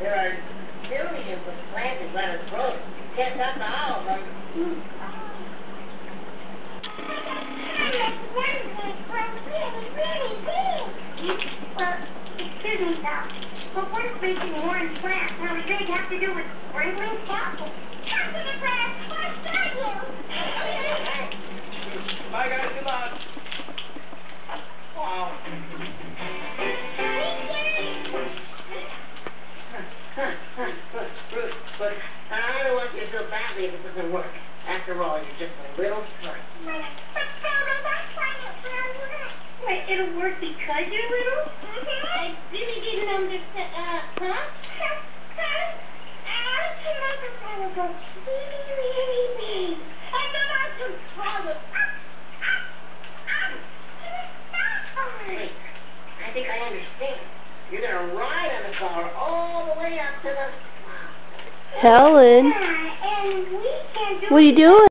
There are millions of plants in Granite Road. Can't stop the owls, are you? Well, excuse me, Sal, but what is making orange plants have anything to do with sprinkling fossils? Come to the grass, I'll show you. Bye, guys. Good luck. Wow. Bruce, but I don't want you to feel badly if it doesn't work. After all, you're just a little slut. But wait, it'll work because you're little? I really didn't understand, huh? I came up with kind of a really big. I thought I could swallow. Wait, I think I understand. You're going to ride on the car all the way up to the... Helen, And we can't do what are you doing?